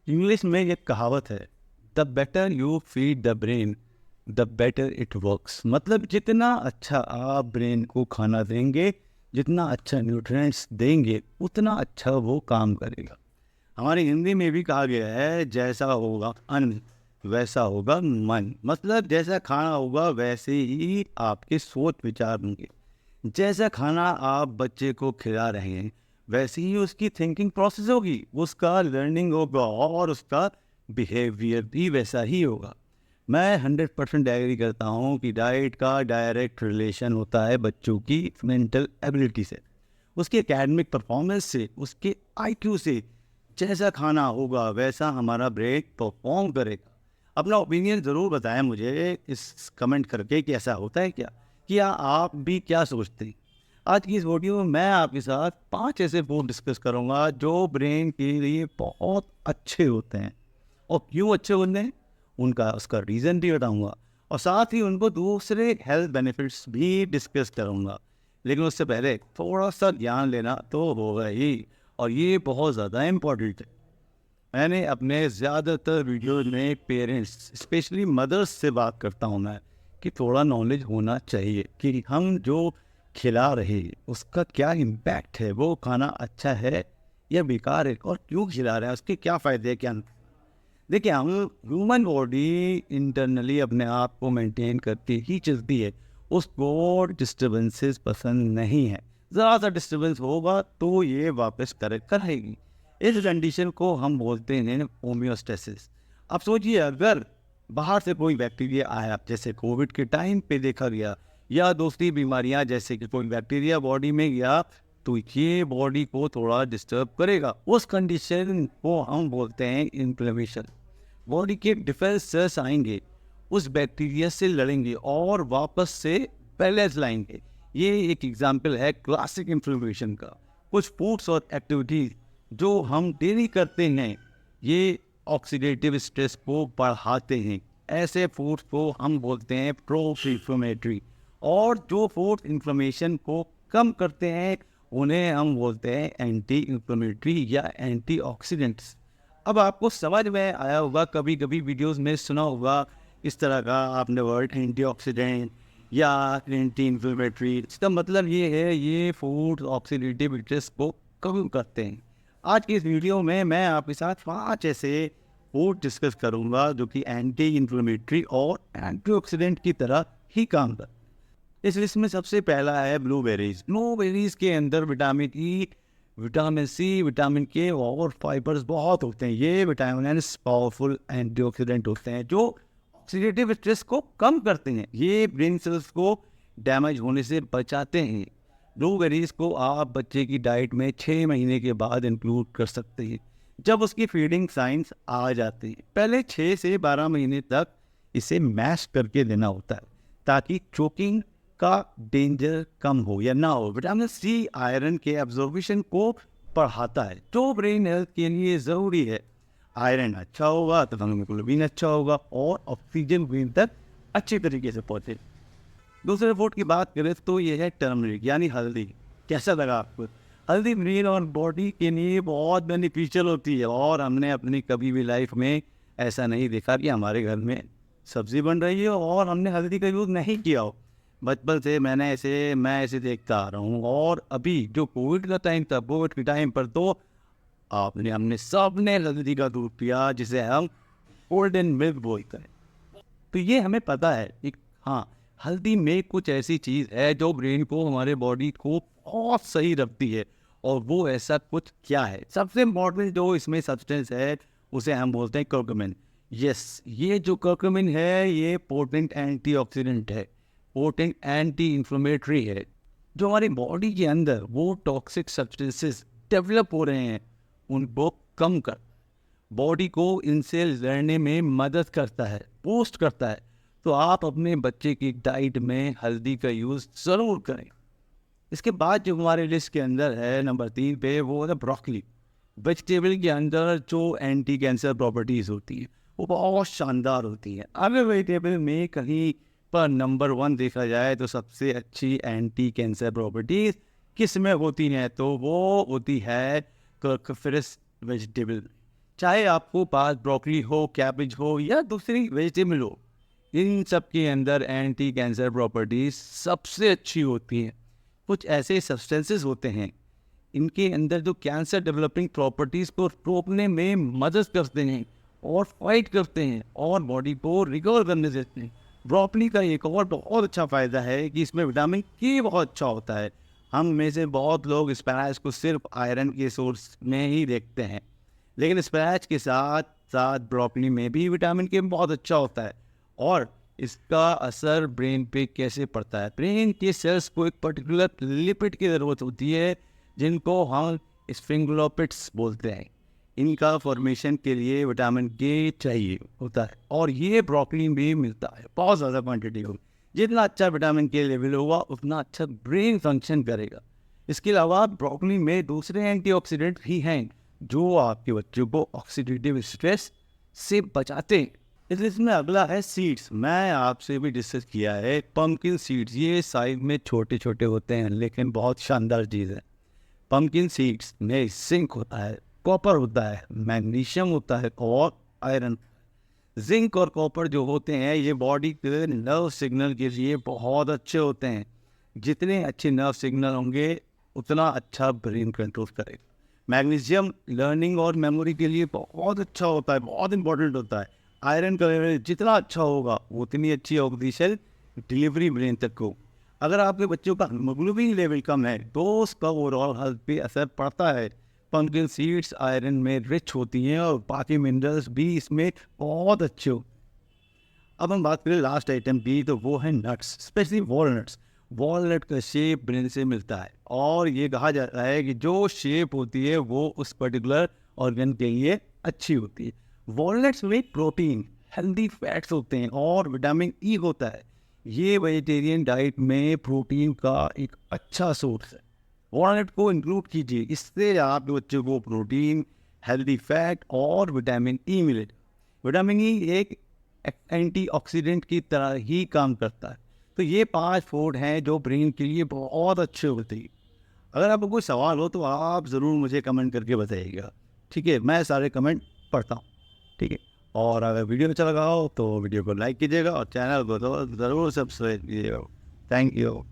English में एक कहावत है, the better you feed the brain the better it works. मतलब जितना अच्छा आप ब्रेन को खाना देंगे, जितना अच्छा न्यूट्रिएंट्स देंगे, उतना अच्छा वो काम करेगा। हमारी हिंदी में भी कहा गया है, जैसा होगा अन्न वैसा होगा मन। मतलब जैसा खाना होगा वैसे ही आपके सोच विचार होंगे। जैसा खाना आप बच्चे को खिला रहे हैं वैसे ही उसकी थिंकिंग प्रोसेस होगी, उसका लर्निंग होगा और उसका बिहेवियर भी वैसा ही होगा। मैं 100% एग्री करता हूँ कि डाइट का डायरेक्ट रिलेशन होता है बच्चों की मेंटल एबिलिटी से, उसके एकेडमिक परफॉर्मेंस से, उसके आईक्यू से। जैसा खाना होगा वैसा हमारा ब्रेन परफॉर्म करेगा। अपना ओपिनियन ज़रूर बताएं मुझे इस कमेंट करके कि ऐसा होता है क्या, आप भी क्या सोचते हैं। आज की इस वीडियो में मैं आपके साथ 5 ऐसे फूड डिस्कस करूंगा जो ब्रेन के लिए बहुत अच्छे होते हैं, और क्यों अच्छे होते हैं उनका उसका रीज़न भी बताऊंगा, और साथ ही उनको दूसरे हेल्थ बेनिफिट्स भी डिस्कस करूंगा। लेकिन उससे पहले थोड़ा सा ज्ञान लेना तो होगा ही, और ये बहुत ज़्यादा इम्पोर्टेंट है। मैंने अपने ज़्यादातर वीडियोज में पेरेंट्स स्पेशली मदर्स से बात करता हूँ मैं, कि थोड़ा नॉलेज होना चाहिए कि हम जो खिला रहे हैं उसका क्या इम्पैक्ट है, वो खाना अच्छा है या बेकार है, और क्यों खिला रहे हैं, उसके क्या फ़ायदे हैं, क्या। देखिए, हम ह्यूमन बॉडी इंटरनली अपने आप को मेंटेन करती ही चलती है, उसको डिस्टर्बेंसेस पसंद नहीं है। ज़रा सा डिस्टर्बेंस होगा तो ये वापस करेक्ट कराएगी। इस कंडीशन को हम बोलते हैं होम्योस्टेसिस। अब सोचिए, अगर बाहर से कोई बैक्टीरिया आया, जैसे कोविड के टाइम पे देखा गया, या दूसरी बीमारियां जैसे कि कोई बैक्टीरिया बॉडी में गया, तो ये बॉडी को थोड़ा डिस्टर्ब करेगा। उस कंडीशन को हम बोलते हैं इन्फ्लेमेशन। बॉडी के डिफेंस सेल्स आएंगे, उस बैक्टीरिया से लड़ेंगे और वापस से बैलेंस लाएंगे। ये एक एग्जाम्पल है क्लासिक इन्फ्लेमेशन का। कुछ फूड्स और एक्टिविटीज जो हम डेली करते हैं, ये ऑक्सीडेटिव स्ट्रेस को बढ़ाते हैं। ऐसे फूड्स को हम बोलते हैं प्रो इन्फ्लेमेटरी, और जो फूड इन्फ्लेमेशन को कम करते हैं उन्हें हम बोलते हैं एंटी इन्फ्लेमेटरी या एंटीऑक्सीडेंट्स। अब आपको समझ में आया होगा, कभी कभी वीडियोस में सुना होगा इस तरह का आपने वर्ड, एंटीऑक्सीडेंट या एंटी इन्फ्लेमेटरी। इसका मतलब ये है, ये फूड ऑक्सीडेटिव स्ट्रेस को कम करते हैं। आज की इस वीडियो में मैं आपके साथ 5 ऐसे फूड डिस्कस करूंगा जो कि एंटी इन्फ्लेमेटरी और एंटीऑक्सीडेंट की तरह ही काम करते हैं। इस लिस्ट में सबसे पहला है ब्लूबेरीज। ब्लूबेरीज के अंदर vitamin E, vitamin C, vitamin K और फाइबर्स बहुत होते हैं। ये विटामिन्स पावरफुल एंटीऑक्सीडेंट होते हैं जो ऑक्सीडेटिव स्ट्रेस को कम करते हैं। ये ब्रेन सेल्स को डैमेज होने से बचाते हैं। ब्लूबेरीज को आप बच्चे की डाइट में 6 महीने के बाद इंक्लूड कर सकते हैं, जब उसकी फीडिंग साइंस आ जाते हैं। पहले 6 से 12 महीने तक इसे मैश करके देना होता है, ताकि चोकिंग का डेंजर कम हो या ना हो। विटामिन सी आयरन के एब्जॉर्बिशन को बढ़ाता है, जो ब्रेन हेल्थ के लिए ज़रूरी है। आयरन अच्छा होगा तो हीमोग्लोबिन अच्छा होगा, और ऑक्सीजन ब्रेन तक अच्छे तरीके से पहुँचे। दूसरे फूड की बात करें तो ये है टर्मरिक यानी हल्दी। कैसा लगा आपको? हल्दी ब्रेन और बॉडी के लिए बहुत बेनिफिशियल होती है, और हमने अपनी कभी भी लाइफ में ऐसा नहीं देखा कि हमारे घर में सब्जी बन रही है और हमने हल्दी का यूज़ नहीं किया हो। बचपन से मैं ऐसे देखता आ रहा हूँ। और अभी जो कोविड का टाइम था, कोविड के टाइम पर तो हमने सब ने हल्दी का दूध पिया, जिसे हम गोल्डन मिल्क बोलते हैं। तो ये हमें पता है कि हाँ, हल्दी में कुछ ऐसी चीज़ है जो ब्रेन को, हमारे बॉडी को बहुत सही रखती है। और वो ऐसा कुछ क्या है? सबसे इम्पोर्टेंट जो इसमें सब्सटेंस है उसे हम बोलते हैं कर्क्यूमिन। यस, ये जो कर्क्यूमिन है ये पोटेंट एंटीऑक्सीडेंट है, पोटेंट एंटी इन्फ्लेमेटरी है। जो हमारी बॉडी के अंदर वो टॉक्सिक सब्सटेंसेस डेवलप हो रहे हैं उनको कम कर, बॉडी को इनसे लड़ने में मदद करता है, बूस्ट करता है। तो आप अपने बच्चे की डाइट में हल्दी का यूज़ ज़रूर करें। इसके बाद जो हमारे लिस्ट के अंदर है नंबर 3 पे, वो है ब्रोकली। वेजिटेबल के अंदर जो एंटी कैंसर प्रॉपर्टीज़ होती हैं वो बहुत शानदार होती हैं। अगर वेजिटेबल में कहीं पर नंबर 1 देखा जाए तो सबसे अच्छी एंटी कैंसर प्रॉपर्टीज़ किस में होती हैं, तो वो होती है कर्कफिरस वेजिटेबल। चाहे आपको पास ब्रोकली हो, कैबेज हो या दूसरी वेजिटेबल हो, इन सब के अंदर एंटी कैंसर प्रॉपर्टीज सबसे अच्छी होती हैं। कुछ ऐसे सब्सटेंसेस होते हैं इनके अंदर जो कैंसर डेवलपिंग प्रॉपर्टीज को रोकने में मदद करते हैं और फाइट करते हैं और बॉडी को रिकवर करने देते हैं। ब्रोकली का एक और बहुत अच्छा फ़ायदा है कि इसमें विटामिन के बहुत अच्छा होता है। हम में से बहुत लोग स्पिनाच को सिर्फ आयरन के सोर्स में ही देखते हैं, लेकिन स्पिनाच के साथ साथ ब्रोकली में भी विटामिन के बहुत अच्छा होता है। और इसका असर ब्रेन पे कैसे पड़ता है? ब्रेन के सेल्स को एक पर्टिकुलर लिपिड की ज़रूरत होती है जिनको हम स्फिंगोलिपिड्स बोलते हैं। इनका फॉर्मेशन के लिए विटामिन के चाहिए होता है और ये ब्रोकली में मिलता है बहुत ज़्यादा क्वांटिटी में। जितना अच्छा विटामिन के लेवल होगा उतना अच्छा ब्रेन फंक्शन करेगा। इसके अलावा ब्रोकली में दूसरे एंटीऑक्सीडेंट भी हैं जो आपके बच्चों को ऑक्सीडेटिव स्ट्रेस से बचाते हैं। इसमें अगला है सीड्स। मैं आपसे भी डिस्कस किया है पम्पकिन सीड्स। ये साइज में छोटे छोटे होते हैं लेकिन बहुत शानदार चीज़ है। पम्पकिन सीड्स में जिंक होता है, कॉपर होता है, मैग्नीशियम होता है और आयरन। जिंक और कॉपर जो होते हैं ये बॉडी के नर्व सिग्नल के लिए बहुत अच्छे होते हैं। जितने अच्छे नर्व सिग्नल होंगे उतना अच्छा ब्रेन कंट्रोल करेगा। मैग्नीशियम लर्निंग और मेमोरी के लिए बहुत अच्छा होता है, बहुत इंपॉर्टेंट होता है। आयरन का लेवल जितना अच्छा होगा उतनी अच्छी होगी सेल डिलीवरी ब्रेन तक हो। अगर आपके बच्चों का हीमोग्लोबिन लेवल कम है तो उसका ओवरऑल हेल्थ पे असर पड़ता है। पंपकिन सीड्स आयरन में रिच होती हैं और बाकी मिनरल्स भी इसमें बहुत अच्छे हो। अब हम बात करें लास्ट आइटम की, तो वो है नट्स, स्पेशली वॉलनट्स। वॉलनट का शेप ब्रेन से मिलता है और ये कहा जाता है कि जो शेप होती है वो उस पर्टिकुलर ऑर्गन के लिए अच्छी होती है। वॉलनट्स में प्रोटीन, हेल्दी फैट्स होते हैं और विटामिन ई होता है। ये वेजिटेरियन डाइट में प्रोटीन का एक अच्छा सोर्स है। वॉलनट को इंक्लूड कीजिए, इससे आपके बच्चों को प्रोटीन, हेल्दी फैट और विटामिन ई मिले। विटामिन ई एक एंटीऑक्सीडेंट की तरह ही काम करता है। तो ये 5 फूड हैं जो ब्रेन के लिए बहुत अच्छे होते हैं। अगर आपको कोई सवाल हो तो आप ज़रूर मुझे कमेंट करके बताइएगा, ठीक है? मैं सारे कमेंट पढ़ता हूँ, ठीक है? और अगर वीडियो अच्छा लगा हो तो वीडियो को लाइक कीजिएगा और चैनल को तो ज़रूर सब्सक्राइब कीजिएगा। Thank you.